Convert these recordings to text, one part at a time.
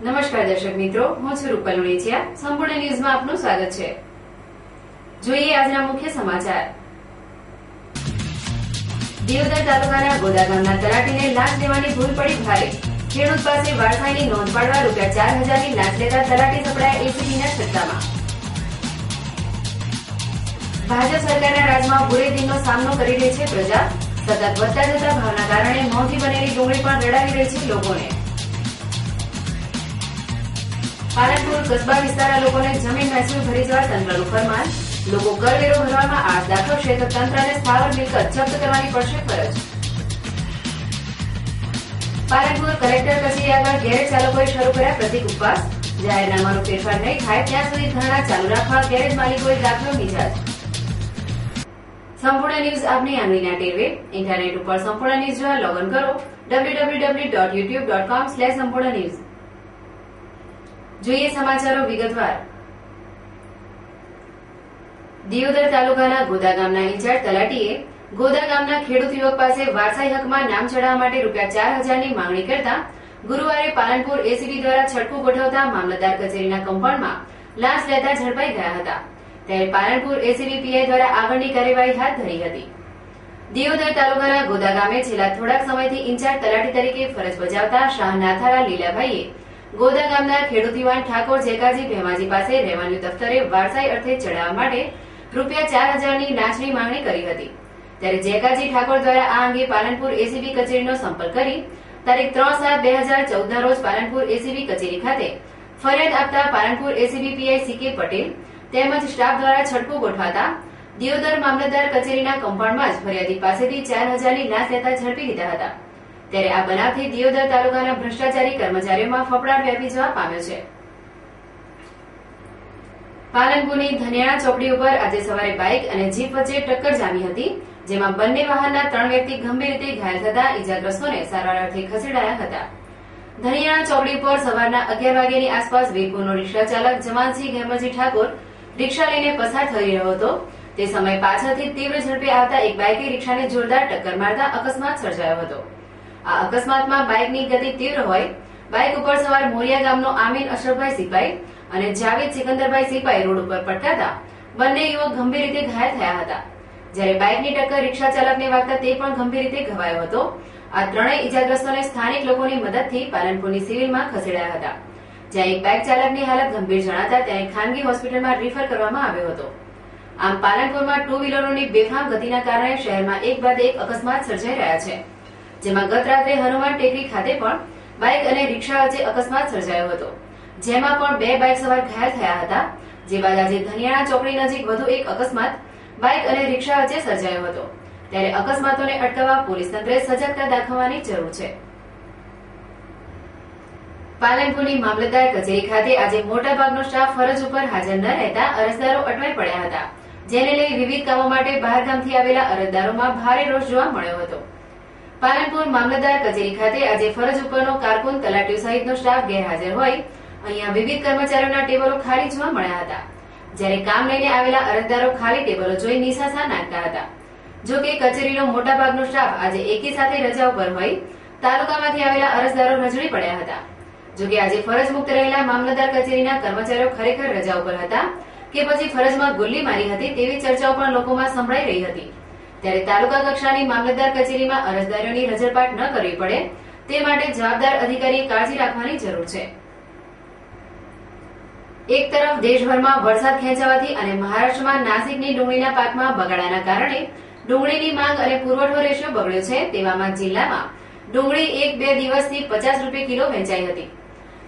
નમસ્કાર દર્શક મિત્રો, હું છું રૂપલ લુણીચિયા. સંપૂર્ણ ન્યૂઝમાં આપનું સ્વાગત છે. જોઈએ આજના મુખ્ય સમાચાર. દિયોદર તાલુકાના ગોદા ગામના તલાટીને લાંચ લેવાની ભૂલ પડી ભારે. ખેડૂત પાસે વારસાઈની નોંધ પાડવા ₹4,000ની લાંચ લેતા તલાટી સપડાયા એસીબીના સત્તામાં. ભાજપ સરકારના રાજમાં બુરેદીનનો સામનો કરી રહી છે પ્રજા. સતત વધતા જતા ભાવના કારણે મોંઘી બનેલી ડુંગળી પણ રડાવી રહી છે લોકોને. પાલનપુર કસ્બા વિસ્તારના લોકોને જમીન મહેસૂલ ભરી જવા તંત્રનું ફરમાન. લોકો કરવેરો ભરવામાં આળસ દાખવશે તો તંત્રને સ્થાવર મિલકત જપ્ત કરવાની પડશે ફરજ. પાલનપુર કલેક્ટર કચેરી આગળ ગેરેજ ચાલકોએ શરૂ કર્યા પ્રતિક ઉપવાસ. જાહેરનામાનો ફેરફાર નહીં થાય ત્યાં સુધી ધરણા ચાલુ રાખવા ગેરેજ માલિકોએ દાખવ્યો મિજાજ. સંપૂર્ણ ન્યૂઝ આપની આંગળીના ટેરવે. ઇન્ટરનેટ ઉપર સંપૂર્ણ ન્યૂઝ જોવા લોગિન કરો www.youtube.com/સંપૂર્ણ. જોઈએ સમાચારો વિગતવાર. દિયોદર તાલુકાના ગોદા ગામના ઇન્ચાર્જ તલાટીએ ગોદા ગામના ખેડૂત યુવક પાસે વારસાઈ હકમાં નામ ચડાવવા માટે ₹4,000ની માંગણી કરતા ગુરુવારે પાલનપુર એસીબી દ્વારા છટકું ગોઠવતા મામલતદાર કચેરીના કમ્પાઉન્ડમાં લાંચ લેતા ઝડપાઈ ગયા હતા. ત્યારે પાલનપુર એસીબી પીઆઈ દ્વારા આગળની કાર્યવાહી હાથ ધરી હતી. દિયોદર તાલુકાના ગોદા ગામે છેલ્લા થોડાક સમયથી ઇન્ચાર્જ તલાટી તરીકે ફરજ બજાવતા શાહ નાથારા લીલાભાઈએ ગોદા ગામના ખેડૂત યુવાન ઠાકોર જેકાજી ભેમાજી પાસે રેવન્યુ દફતરે વારસાઈ અર્થે ચડાવવા માટે ₹4,000ની લાંચની માંગણી કરી હતી. ત્યારે જેકાજી ઠાકોર દ્વારા આ અંગે પાલનપુર એસીબી કચેરીનો સંપર્ક કરી તારીખ 3/7/2014ના રોજ પાલનપુર એસીબી કચેરી ખાતે ફરિયાદ આપતા Palanpur ACB PI CK Patel તેમજ સ્ટાફ દ્વારા છટકું ગોઠવાતા દિયોદર મામલતદાર કચેરીના કમ્પાઉન્ડમાં જ ફરિયાદી પાસેથી ₹4,000ની લાંચ લેતા ઝડપી લીધા હતા. ત્યારે આ બનાવથી દિયોદર તાલુકાના ભ્રષ્ટાચારી કર્મચારીઓમાં ફફડાટ વ્યાપી જવા પામ્યો છે. પાલનપુરની ધનિયાણા ચોકડી ઉપર આજે સવારે બાઇક અને જીપ વચ્ચે ટક્કર જામી હતી, જેમાં બંને વાહનના 3 વ્યક્તિ ગંભીર રીતે ઘાયલ થતા ઇજાગ્રસ્તોને સારવાર અર્થે ખસેડાયા હતા. ધનિયાણા ચોકડી પર સવારના 11 વાગ્યાની આસપાસ વીરપુરનો રિક્ષા ચાલક જમાનસિંહ ગેમજી ઠાકોર રિક્ષા લઈને પસાર થઈ રહ્યો હતો. તે સમયે પાછળથી તીવ્ર ઝડપે આવતા એક બાઇકે રિક્ષાને જોરદાર ટક્કર મારતા અકસ્માત સર્જાયો હતો. આ અકસ્માતમાં બાઇકની ગતિ તીવ્ર હોય બાઇક ઉપર સવાર મોરિયા ગામનો આમીન અશરફભાઈ સિપાઈ અને જાવેદ સિકંદરભાઈ સિપાઈ રોડ ઉપર પટકાતા બંને યુવક ગંભીર રીતે ઘાયલ થયા હતા. જ્યારે બાઇકની ટક્કર રિક્ષા ચાલકને વાગતા તે પણ ગંભીર રીતે ઘવાયો હતો. આ ત્રણેય ઇજાગ્રસ્તોને સ્થાનિક લોકોની મદદથી પાલનપુરની સિવિલમાં ખસેડાયા હતા. જ્યાં એક બાઇક ચાલકની હાલત ગંભીર જણાતા તેને ખાનગી હોસ્પિટલમાં રિફર કરવામાં આવ્યો હતો. આમ પાલનપુરમાં 2 વ્હીલરોની બેફામ ગતિના કારણે શહેરમાં એક બાદ એક અકસ્માત સર્જાઈ રહ્યા છે. જેમાં ગત રાત્રે હનુમાન ટેકરી ખાતે પણ બાઇક અને રિક્ષા વચ્ચે અકસ્માત સર્જાયો હતો, જેમાં પણ 2 બાઇક સવાર ઘાયલ થયા હતા. જે બાદ આજે ધનિયાણા ચોકડી નજીક વધુ એક અકસ્માત બાઇક અને રિક્ષા વચ્ચે સર્જાયો હતો. ત્યારે અકસ્માતોને અટકાવવા પોલીસ તંત્રે સજાગતા દાખવવાની જરૂર છે. પાલનપુરની મામલતદાર કચેરી ખાતે આજે મોટાભાગનો સ્ટાફ ફરજ ઉપર હાજર ન રહેતા અરજદારો અટવાઈ પડ્યા હતા, જેને લઈ વિવિધ કામો માટે બહારગામથી આવેલા અરજદારોમાં ભારે રોષ જોવા મળ્યો હતો. પાલનપુર મામલતદાર કચેરી ખાતે આજે ફરજ ઉપરનો કારકુન તલાટીઓ સહિતનો સ્ટાફ ગેરહાજર હોય અહીંયા વિવિધ કર્મચારીઓના ટેબલો ખાલી જોવા મળ્યા હતા. જ્યારે કામ લઈને આવેલા અરજદારો ખાલી ટેબલો જોઈ નિશાસા નાખતા હતા. જો કે કચેરીનો મોટાભાગનો સ્ટાફ આજે એકી સાથે રજા ઉપર હોય તાલુકામાંથી આવેલા અરજદારો રજડી પડ્યા હતા. જો કે આજે ફરજ મુક્ત રહેલા મામલતદાર કચેરીના કર્મચારીઓ ખરેખર રજા ઉપર હતા કે પછી ફરજમાં ગુલ્લી મારી હતી તેવી ચર્ચાઓ પણ લોકોમાં સંભળાઈ રહી હતી. ત્યારે તાલુકા કક્ષાની મામલતદાર કચેરીમાં અરજદારોની રજળપાટ ન કરવી પડે તે માટે જવાબદાર અધિકારીએ કાળજી રાખવાની જરૂર છે. એક તરફ દેશભરમાં વરસાદ ખેંચાવાથી અને મહારાષ્ટ્રમાં નાસિકની ડુંગળીના પાકમાં બગાડાના કારણે ડુંગળીની માંગ અને પુરવઠો રેશિયો બગડ્યો છે. તેવામાં જિલ્લામાં ડુંગળી 1-2 દિવસથી ₹50 કિલો વેચાઈ હતી.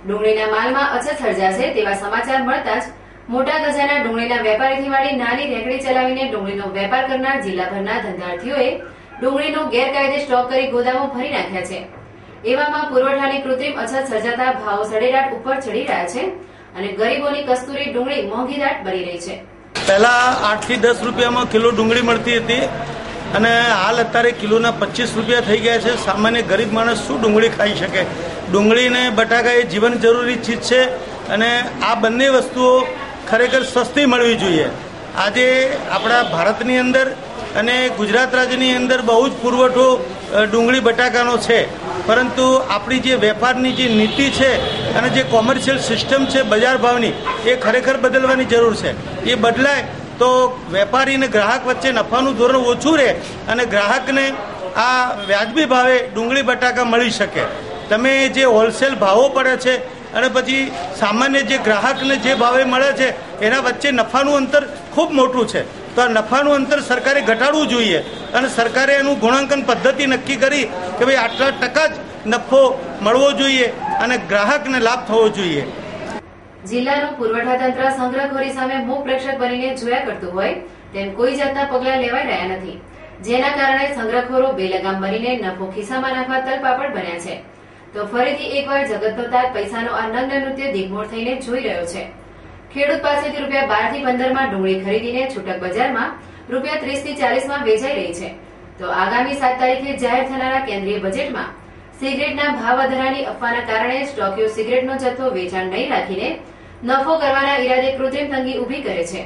ડુંગળીના માલમાં અછત સર્જાશે તેવા સમાચાર મળતા જ મોટા ગજાના ડુંગળીના વેપારીથી માંડી નાની રેકડી ચલાવીને ડુંગળીનો વેપાર કરનાર જિલ્લાભરના ધંધાર્થીઓએ ડુંગળીનો ગેરકાયદે સ્ટોક કરી ગોદામો ભરી નાખ્યા છે. એવામાં પુરવઠાની કૃત્રિમ અછત સર્જાતા ભાવો સડેરાટ ઉપર ચડી રહ્યા છે અને ગરીબોની કસ્તુરી ડુંગળી મોંઘીદાટ બની રહી છે. પહેલા 8 થી 10 રૂપિયામાં કિલો ડુંગળી મળતી હતી અને હાલ અત્યારે કિલોના 25 રૂપિયા થઈ ગયા છે. સામાન્ય ગરીબ માણસ શું ડુંગળી ખાઈ શકે? ડુંગળી ને બટાકા એ જીવન જરૂરી ચીજ છે અને આ બંને વસ્તુઓ ખરેખર સસ્તી મળવી જોઈએ. આજે આપણા ભારતની અંદર અને ગુજરાત રાજ્યની અંદર બહુ જ પુરવઠો ડુંગળી બટાકાનો છે પરંતુ આપણી જે વેપારની જે નીતિ છે અને જે કોમર્શિયલ સિસ્ટમ છે બજાર ભાવની, એ ખરેખર બદલવાની જરૂર છે. એ બદલાય તો વેપારી અને ગ્રાહક વચ્ચે નફાનું ધોરણ ઓછું રહે અને ગ્રાહકને આ વ્યાજબી ભાવે ડુંગળી બટાકા મળી શકે. તમે જે હોલસેલ ભાવો પડે છે અને પછી સામાન્ય જે ગ્રાહકને જે ભાવે મળે છે એના વચ્ચે નફાનું અંતર ખૂબ મોટું છે. તો આ નફાનું અંતર સરકારે ઘટાડવું જોઈએ અને સરકારે એનું ગુણાંકન પદ્ધતિ નક્કી કરી કે ભાઈ આટલા ટકા જ નફો મળવો જોઈએ અને ગ્રાહકને લાભ થવો જોઈએ. જિલ્લાનું પુરવઠા તંત્ર સંગ્રહખોરી સામે મૂક પ્રેક્ષક બનીને જોયા કરતું હોય તેમ કોઈ જાતના પગલાં લેવાઈ રહ્યા નથી, જેના કારણે સંગ્રહખોરો બેલગામ બનીને નફો ખિસ્સામાં નાખવા તલપાપડ બન્યા છે. તો ફરીથી એકવાર જગતનો તાત પૈસાનો આ નગ્ન નૃત્ય દિગ્મૂળ થઈને જોઈ રહ્યો છે. ખેડૂત પાસેથી રૂપિયા 12 થી 15 માં ડુંગળી ખરીદીને છૂટક બજારમાં રૂપિયા 30 થી 40 માં વેચાઈ રહી છે. તો આગામી 7 તારીખે જાહેર થનારા કેન્દ્રીય બજેટમાં સિગરેટના ભાવ વધારાની અફવાના કારણે સ્ટોકીઓ સિગરેટનો જથ્થો વેચાણ નહીં રાખીને નફો કરવાના ઈરાદે કૃત્રિમ તંગી ઉભી કરે છે,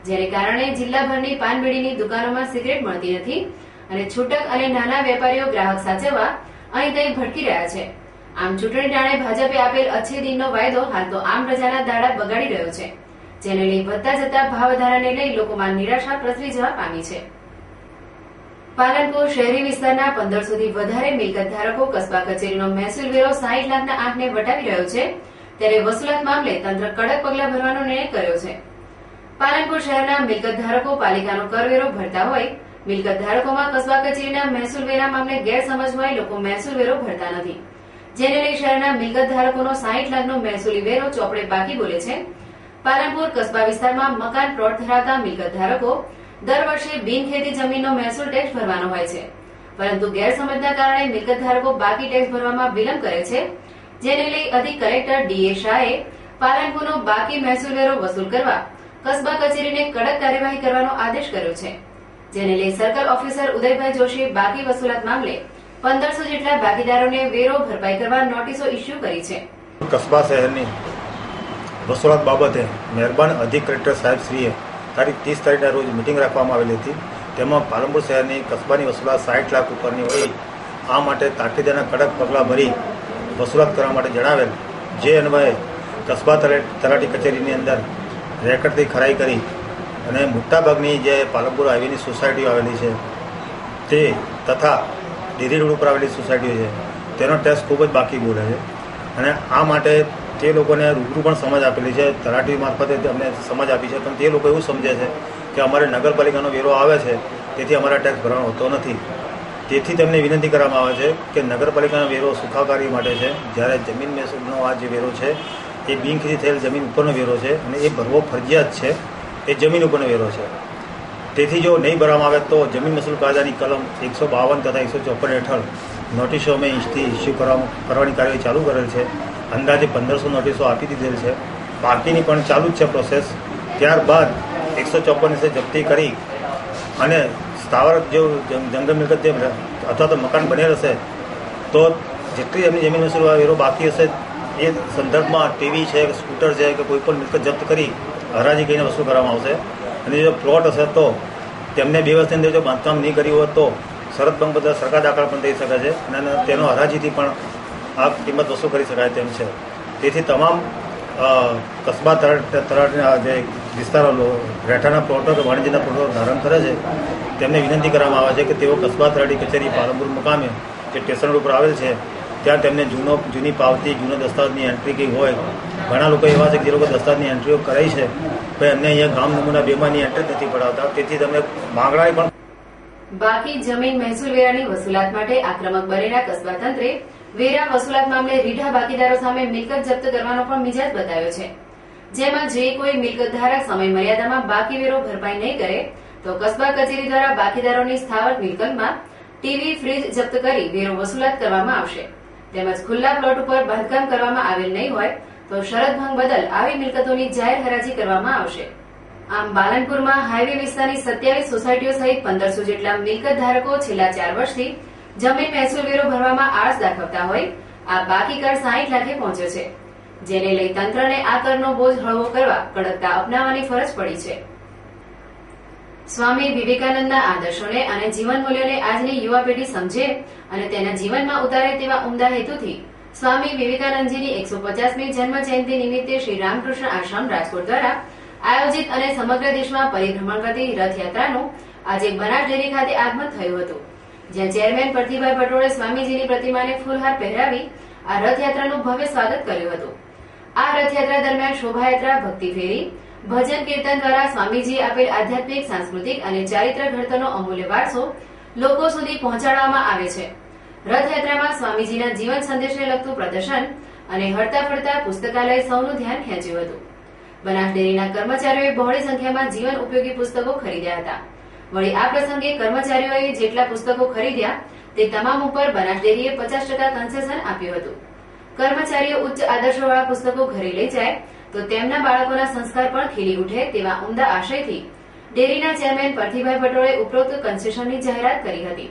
જેને કારણે જિલ્લાભરની પાનબીડીની દુકાનોમાં સિગરેટ મળતી નથી અને છૂટક અને નાના વેપારીઓ ગ્રાહક સાચવવા અહીં ત્યાં ભટકી રહ્યા છે. આમ ચૂંટણી ટાણે ભાજપે આપેલ અચ્છે દિનનો વાયદો હાલ તો આમ પ્રજાના દાડા બગાડી રહ્યો છે, જેને લઈ વધતા જતા ભાવ વધારાને લઈ લોકોમાં નિરાશા પ્રસરી જવા પામી છે. પાલનપુર શહેરી વિસ્તારના 1500 થી વધારે મિલકત ધારકો કસ્બા કચેરીનો મહેસૂલ વેરો 60 લાખના આંકને વટાવી રહ્યો છે, ત્યારે વસૂલાત મામલે તંત્ર કડક પગલાં ભરવાનો નિર્ણય કર્યો છે. પાલનપુર શહેરના મિલકત ધારકો પાલિકાનો કરવેરો ભરતા હોય, મિલકત ધારકોમાં કસ્બા કચેરીના મહેસૂલ વેરા મામલે ગેરસમજ હોય લોકો મહેસૂલ વેરો ભરતા નથી, જેને લઈ શહેરના મિલકત ધારકોનો 60 લાખનો મહેસૂલી વેરો ચોપડે બાકી બોલે છે. પાલનપુર કસ્બા વિસ્તારમાં મકાન પ્લોટ ધરાવતા મિલકત ધારકો દર વર્ષે બિનખેતી જમીનનો મહેસૂલ ટેક્સ ભરવાનો હોય છે, પરંતુ ગેરસમજના કારણે મિલકત ધારકો બાકી ટેક્સ ભરવામાં વિલંબ કરે છે, જેને લઈ અધિક કલેક્ટર ડી.એ. શાહે પાલનપુરનો બાકી મહેસૂલ વેરો વસૂલ કરવા કસ્બા કચેરીને કડક કાર્યવાહી કરવાનો આદેશ કર્યો છે, જેને લઈ સર્કલ ઓફિસર ઉદયભાઈ જોશીએ બાકી વસૂલાત મામલે 1500 જેટલા બાકીદારોને વેરો ભરપાઈ કરવા નોટિસો ઇસ્યુ કરી છે. કસ્બા શહેરની વસૂલાત બાબતે મહેરબાન અધિક કલેક્ટર સાહેબશ્રીએ તારીખ 30 તારીખના રોજ મિટિંગ રાખવામાં આવેલી હતી. તેમાં પાલનપુર શહેરની કસ્બાની વસૂલાત 60 લાખ ઉપરની હોય, આ માટે તાકીદેના કડક પગલાં ભરી વસૂલાત કરવા માટે જણાવેલ. જે અન્વયે કસ્બા તલાટી કચેરીની અંદર રેકર્ડથી ખરાઈ કરી અને મોટાભાગની જે પાલનપુર હાઈવેની સોસાયટીઓ આવેલી છે તે તથા ડેરી રોડ ઉપર આવેલી સોસાયટીઓ છે તેનો ટેક્સ ખૂબ જ બાકી બોલે છે અને આ માટે તે લોકોને રૂબરૂ પણ સમજ આપેલી છે. તલાટી મારફતે અમને સમજ આપી છે, પણ તે લોકો એવું સમજે છે કે અમારે નગરપાલિકાનો વેરો આવે છે તેથી અમારા ટેક્સ ભરવાનો હોતો નથી. તેથી તેમને વિનંતી કરવામાં આવે છે કે નગરપાલિકાનો વેરો સુખાકારી માટે છે, જ્યારે જમીન મહેસૂલનો આ જે વેરો છે એ બિનખેતી થયેલ જમીન ઉપરનો વેરો છે અને એ ભરવો ફરજિયાત છે, એ જમીન ઉપરનો વેરો છે. તેથી જો નહીં ભરવામાં આવે તો જમીન મહેસૂલ કાયદાની કલમ 152 તથા 154 હેઠળ નોટિસો અમે ઇસ્યુ કરવાની કાર્યવાહી ચાલુ કરેલ છે. અંદાજે 1500 નોટિસો આપી દીધેલ છે, બાકીની પણ ચાલુ જ છે પ્રોસેસ. ત્યારબાદ 154 જપ્તી કરી અને સ્થાવર જો જંગલ મિલકત જે અથવા તો મકાન બનેલ હશે તો જેટલી એમની જમીન મહેસૂલ વેરો બાકી હશે એ સંદર્ભમાં ટીવી છે, સ્કૂટર છે કે કોઈ પણ મિલકત જપ્ત કરી હરાજી કરીને વસૂલ કરવામાં આવશે. અને જો પ્લોટ હશે તો તેમને 2 વર્ષની અંદર જો બાંધકામ નહીં કર્યું હોય તો શરત ભંગ બદલ સરકાર દાખલ પણ થઈ શકે છે અને તેનો હરાજીથી પણ આ કિંમત વસૂલ કરી શકાય તેમ છે. તેથી તમામ કસ્બા તળાવના જે વિસ્તારો રહેઠાણના પ્લોટો કે વાણિજ્યના પ્લોટો ધારણ કરે છે તેમને વિનંતી કરવામાં આવે છે કે તેઓ કસ્બા તળાટી કચેરી પાલનપુર મુકામે જે સ્ટેશન રોડ ઉપર આવેલ છે ત્યાં તેમને જૂની પાવતી, જૂના દસ્તાવેજની એન્ટ્રી કંઈ હોય. ઘણા લોકો એવા છે કે જે લોકો દસ્તાવેજની એન્ટ્રીઓ કરાઈ છે પણ એમને અહીંયા ગામ નમૂના 2ની એન્ટ્રી નથી પડાવતા, તેથી તમને માંગણાની પણ. બાકી જમીન મહેસૂલ વેરાની વસૂલાત માટે આક્રમક બનેલા કસ્બા તંત્રે વેરા વસૂલાત મામલે રીઢા બાકીદારો સામે મિલકત જપ્ત કરવાનો પણ મિજાજ બતાવ્યો છે, જેમાં જે કોઈ મિલકત ધારક સમય મર્યાદામાં બાકી વેરો ભરપાઈ નહીં કરે તો કસ્બા કચેરી દ્વારા બાકીદારોની સ્થાવર મિલકતમાં ટીવી, ફ્રીજ જપ્ત કરી વેરો વસૂલાત કરવામાં આવશે. તેમજ ખુલ્લા પ્લોટ ઉપર બાંધકામ કરવામાં આવેલ નહીં હોય તો શરત ભંગ બદલ આવી મિલકતોની જાહેર હરાજી કરવામાં આવશે. આમ પાલનપુરમાં હાઈવે વિસ્તારની 27 સોસાયટીઓ સહિત 1500 જેટલા મિલકત ધારકો છેલ્લા 4 વર્ષથી જમીન મહેસૂલ વેરો ભરવામાં આળસ દાખવતા હોય આ બાકી કર 60 લાખે પહોંચ્યો છે, જેને લઈ તંત્રને આ કરનો બોજ હળવો કરવા કડકતા અપનાવવાની ફરજ પડી છે. સ્વામી વિવેકાનંદના આદર્શોને અને જીવન મૂલ્યોને આજની યુવા પેઢી સમજે અને તેના જીવનમાં ઉતારે તેવા ઉમદા હેતુથી સ્વામી વિવેકાનંદજીની 150મી જન્મ જયંતિ નિમિત્તે શ્રી રામકૃષ્ણ આશ્રમ રાજકોટ દ્વારા આયોજિત અને સમગ્ર દેશમાં પરિભ્રમણ કરતી રથયાત્રાનું આજે બનાસ ડેરી ખાતે આગમન થયું હતું, જ્યાં ચેરમેન પરથીભાઈ પટોળે સ્વામીજીની પ્રતિમાને ફૂલહાર પહેરાવી આ રથયાત્રાનું ભવ્ય સ્વાગત કર્યું હતું. આ રથયાત્રા દરમિયાન શોભાયાત્રા, ભક્તિ ફેરી, ભજન કીર્તન દ્વારા સ્વામીજીએ આપેલ આધ્યાત્મિક, સાંસ્કૃતિક અને ચારિત્ર ઘડતરનો અમૂલ્ય વારસો લોકો સુધી પહોંચાડવામાં આવે છે. રથયાત્રામાં સ્વામીજીના જીવન સંદેશને લગતું પ્રદર્શન અને હરતા ફરતા પુસ્તકાલય સૌનું ધ્યાન ખેંચ્યું હતું. બનાસ ડેરીના કર્મચારીઓએ બહોળી સંખ્યામાં જીવન ઉપયોગી પુસ્તકો ખરીદ્યા હતા. વળી આ પ્રસંગે કર્મચારીઓએ જેટલા પુસ્તકો ખરીદ્યા તે તમામ ઉપર બનાસ ડેરીએ 50% કન્સેશન આપ્યું હતું. કર્મચારીઓ ઉચ્ચ આદર્શોવાળા પુસ્તકો ઘરે લઈ જાય તો તેમના બાળકોના સંસ્કાર પણ ખીલી ઉઠે તેવા ઉમદા આશયથી ડેરીના ચેરમેન પરથીભાઈ પટોળે ઉપરોક્ત કન્સેશનની જાહેરાત કરી હતી.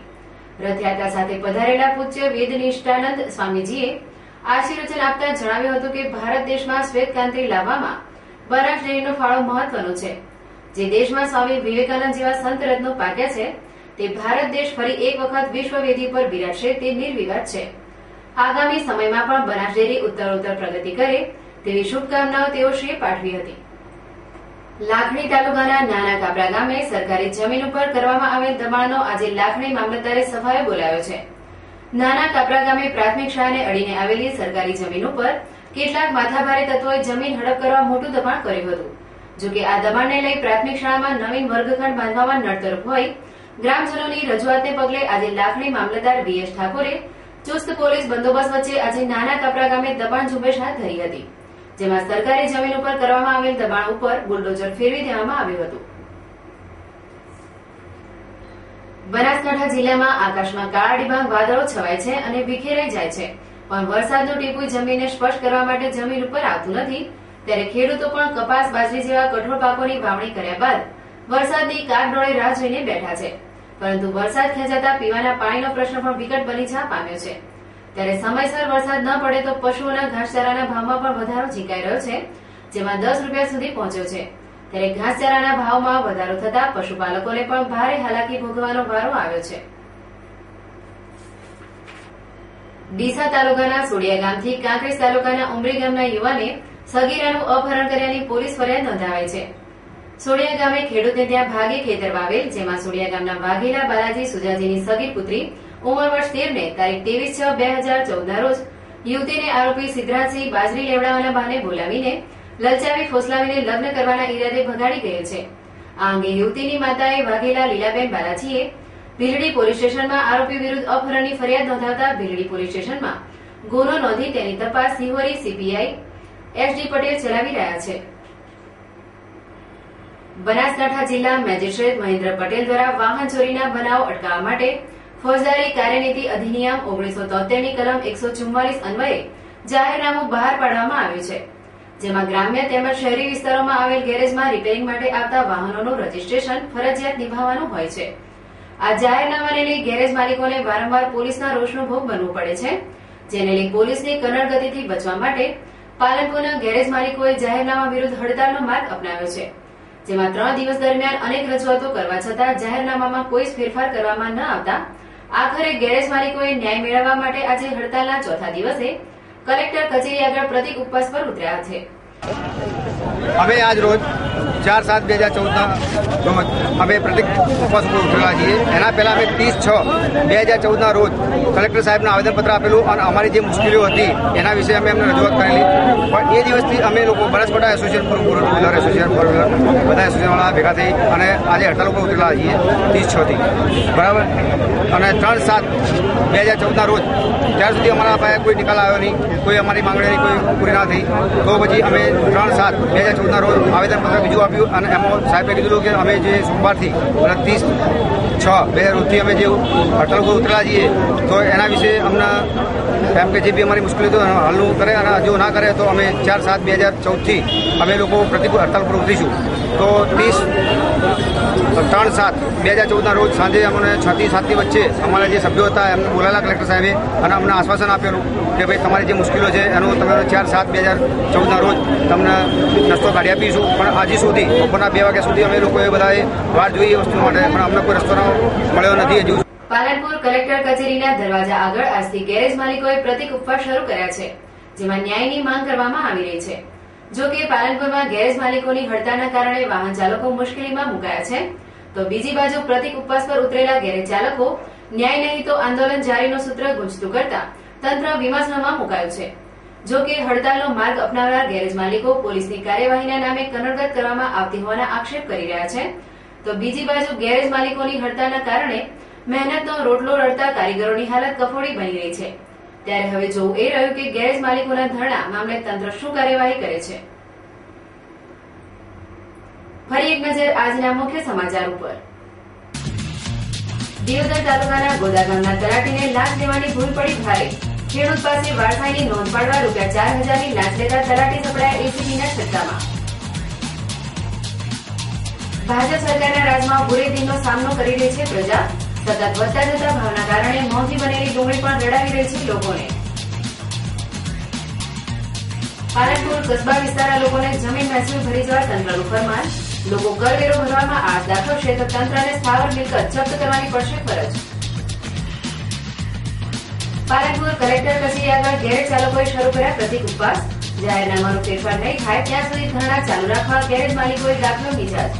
રથયાત્રા સાથે પધારેલા પૂજ્ય વેદનિષ્ઠાનંદ સ્વામીજીએ આશીર્વચન આપતા જણાવ્યું હતું કે ભારત દેશમાં શ્વેત ક્રાંતિ લાવવામાં બનાસ ડેરીનો ફાળો મહત્વનો છે. જે દેશમાં સ્વામી વિવેકાનંદ જેવા સંત રત્નો પાક્યા છે તે ભારત દેશ ફરી એક વખત વિશ્વવેદી પર બિરાજશે તે નિર્વિવાદ છે. આગામી સમયમાં પણ બનાસ ડેરી ઉત્તરોત્તર પ્રગતિ કરે તેવી શુભકામનાઓ તેઓશ્રીએ પાઠવી હતી. લાખણી તાલુકાના નાના કાપરા ગામે સરકારી જમીન ઉપર કરવામાં આવેલ દબાણનો આજે લાખણી મામલતદારે સફાયો બોલાવ્યો છે. નાના કાપરા ગામે પ્રાથમિક શાળાને અડીને આવેલી સરકારી જમીન ઉપર કેટલાક માથાભારે તત્વોએ જમીન હડપ કરવા મોટું દબાણ કર્યું હતું. જોકે આ દબાણને લઈ પ્રાથમિક શાળામાં નવીન વર્ગખંડ બાંધવામાં નડતરફ હોય ગ્રામજનોની રજૂઆતને પગલે આજે લાખણી મામલતદાર VS ઠાકોરે ચુસ્ત પોલીસ બંદોબસ્ત વચ્ચે આજે નાના કાપરા ગામે દબાણ ઝુંબેશ હાથ ધરી હતી, જેમાં સરકારી જમીન ઉપર કરવામાં આવેલ દબાણ ઉપર બુલડોઝર ફેરવી દેવામાં આવ્યું હતું. બનાસકાંઠા જિલ્લામાં આકાશમાં કાળા ડિબાંગ વાદળો છવાય છે અને વિખેરાઈ જાય છે, પણ વરસાદનું ટીપું જમીનને સ્પર્શ કરવા માટે જમીન ઉપર આવતું નથી. ત્યારે ખેડૂતો પણ કપાસ, બાજરી જેવા કઠોળ પાકોની વાવણી કર્યા બાદ વરસાદની કાગડોળે રાહ જોઈને બેઠા છે, પરંતુ વરસાદ ખેંચાતા પીવાના પાણીનો પ્રશ્ન પણ વિકટ બની જવા પામ્યો છે. ત્યારે સમયસર વરસાદ ન પડે તો પશુઓના ઘાસચારાના ભાવમાં પણ વધારો ઝીંકાઈ રહ્યો છે, જેમાં 10 રૂપિયા સુધી પહોંચ્યો છે. ત્યારે ઘાસચારાના ભાવમાં વધારો થતા પશુપાલકોને પણ ભારે હાલાકી ભોગવવાનો વારો આવ્યો છે. ડીસા તાલુકાના સોડિયા ગામથી કાંકરેજ તાલુકાના ઉમરી ગામના યુવાને સગીરાનું અપહરણ કર્યાની પોલીસ ફરિયાદ નોંધાવાઈ છે. સોડિયા ગામે ખેડૂતને ત્યાં ભાગે ખેતર વાવેલ, જેમાં સોડિયા ગામના વાઘેલા બાલાજી સુજાજીની સગીર પુત્રી ઉંમર વર્ષ 13 ને તારીખ 23/6/2014 રોજ યુવતીને આરોપી સિદ્ધરાજસિંહ બાજરી લેવડાવવાના બહાને બોલાવીને લલચાવી ફોસલાવીને લગ્ન કરવાના ઈરાદે ભગાડી ગયેલ છે. આ અંગે યુવતીની માતાએ વાઘેલા લીલાબેન બાલાજીએ ભીલડી પોલીસ સ્ટેશનમાં આરોપી વિરુદ્ધ અપહરણની ફરિયાદ નોંધાવતા ભીલડી પોલીસ સ્ટેશનમાં ગુનો નોંધી તેની તપાસ સિહોરી CPI SD પટેલ ચલાવી રહ્યા છે. બનાસકાંઠા જિલ્લા મેજિસ્ટ્રેટ મહેન્દ્ર પટેલ દ્વારા વાહન ચોરીના બનાવો અટકાવવા માટે ફોજદારી કાર્યનીતિ અધિનિયમ 1973ની કલમ 144 અન્વયે જાહેરનામું બહાર પાડવામાં આવ્યું છે, જેમાં ગ્રામ્ય તેમજ શહેરી વિસ્તારોમાં આવેલ ગેરેજમાં રિપેરિંગ માટે આવતા વાહનોનું રજીસ્ટ્રેશન ફરજિયાત નિભાવવાનું હોય છે. આ જાહેરનામાને લઈ ગેરેજ માલિકોને વારંવાર પોલીસના રોષનો ભોગ બનવું પડે છે, જેને લઈ પોલીસની કનડગતિથી બચવા માટે પાલનપુરના ગેરેજ માલિકોએ જાહેરનામા વિરુદ્ધ હડતાલનો માર્ગ અપનાવ્યો છે, જેમાં 3 દિવસ દરમિયાન અનેક રજૂઆતો કરવા છતાં જાહેરનામામાં કોઈ ફેરફાર કરવામાં ન આવતા આખરે ગેરેજ માલિકોએ ન્યાય મેળવવા માટે આજે હડતાલના ચોથા દિવસે કલેક્ટર કચેરી આગળ પ્રતિક ઉપવાસ પર ઉતર્યા છે. અમે આજ રોજ 4/7/2014 રોજ અમે પ્રતિક ઉપવાસ ઉપર ઉતરેલા છીએ. એના પહેલા અમે 30/6/2014 રોજ કલેક્ટર સાહેબને આવેદનપત્ર આપેલું અને અમારી જે મુશ્કેલીઓ હતી એના વિશે અમે એમને રજૂઆત કરેલી. પણ એ દિવસથી અમે લોકો Banaskantha association four wheeler association four wheeler બધા એસોસિએશનવાળા ભેગા થઈ અને આજે હડતાલ ઉપર ઉતરેલા છીએ 30/6થી બરાબર. અને 3/7/2014 રોજ ત્યાર સુધી અમારા પાસે કોઈ નિકાલ આવ્યો નહીં, કોઈ અમારી માંગણીની કોઈ પૂરી ના થઈ. તો પછી અમે 3/7/2014 રોજ આવેદનપત્ર બીજું આપ્યું અને એમાં સાહેબે કીધું કે અમે જે સોમવારથી અને 30/6/2014થી અમે જે હડતાલ ઉપર ઉતરેલા છીએ તો એના વિશે અમને એમ કે જે બી અમારી મુશ્કેલી તો હલનું કરે અને જો ના કરે તો અમે 4/7/2014થી અમે લોકો હડતાલ પર ઉતરીશું. તો 3/7/2014 રોજ સાંજે અમને 6 થી 7 ની વચ્ચે અમારા જે સભ્યો હતા એમને બોલાયેલા કલેક્ટર સાહેબે અને અમને આશ્વાસન આપેલું કે ભાઈ તમારી જે મુશ્કેલીઓ છે એનો તમે 4/7/2014 રોજ તમને રસ્તો કાઢી આપીશું, પણ હજી સુધી બપોરના 2 વાગ્યા સુધી અમે લોકોએ બધાએ વાર જોઈ એ વસ્તુ માટે, પણ અમને કોઈ રસ્તો મળ્યો નથી હજુ. પાલનપુર કલેક્ટર કચેરીના દરવાજા આગળ આજથી ગેરેજ માલિકોએ પ્રતિક ઉપવાસ શરૂ કર્યા છે, જેમાં ન્યાયની માંગ કરવામાં આવી રહી છે. જો કે પાલનપુરમાં ગેરેજ માલિકોની હડતાલના કારણે વાહન ચાલકો મુશ્કેલીમાં મુકાયા છે, તો બીજી બાજુ પ્રતિક ઉપવાસ પર ઉતરેલા ગેરેજ ચાલકો ન્યાય નહીં તો આંદોલન જારીનું સૂત્ર ગુંજતું કરતા તંત્ર વિમર્શમાં મુકાયું છે. જો કે હડતાલનો માર્ગ અપનાવનાર ગેરેજ માલિકો પોલીસની કાર્યવાહીના નામે કનડગત કરવામાં આવતી હોવાના આક્ષેપ કરી રહ્યા છે, તો બીજી બાજુ ગેરેજ માલિકોની હડતાલના કારણે મહેનતનો રોટલો રડતા કારીગરોની હાલત કફોડી બની રહી છે. ત્યારે હવે જોવું એ રહ્યું કે ગેરેજ માલિકોના ધરણા મામલે તંત્ર શું કાર્યવાહી કરે છે. ફરી એક નજર આજના મુખ્ય સમાચાર ઉપર. દિયોદર તાલુકાના ગોદા ગામના તલાટીને લાંચ લેવાની ભૂલ પડી ભારે. ખેડૂત પાસે વારસાઈની નોંધ પાડવા ₹4000ની લાંચ લેતા તલાટી સપડાયા એસીબીના છત્તામાં. ભાજપ સરકારના રાજમાં બુરેદીનનો સામનો કરી રહી છે પ્રજા. સતત વધતા જતા ભાવના કારણે મોંઘી બનેલી ડુંગળી પણ રડાવી રહી છે લોકોને. પાલનપુર કસ્બા વિસ્તારના લોકોને જમીન મહેસૂલ ભરી જવા તંત્રનું ફરમાન. લોકો કરવેરો ભરવામાં આળસ દાખવશે તો તંત્રને સ્થાવર મિલકત જપ્ત કરવાની પડશે ફરજ. પાલનપુર કલેક્ટર કચેરી આગળ ગેરેજ ચાલકોએ શરૂ કર્યા પ્રતિક ઉપવાસ. જાહેરનામાનો ફેરફાર નહીં થાય ત્યાં સુધી ધરણા ચાલુ રાખવા ગેરેજ માલિકોએ દાખલો મિજાજ.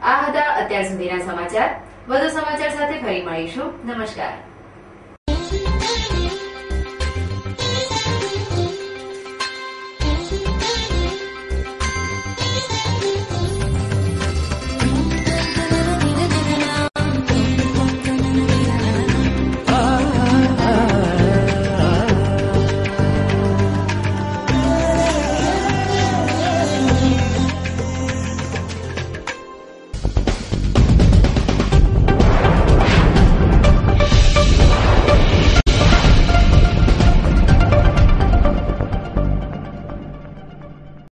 આ હતા અત્યાર સુધીના સમાચાર. વધુ સમાચાર સાથે ફરી મળીશું. નમસ્કાર.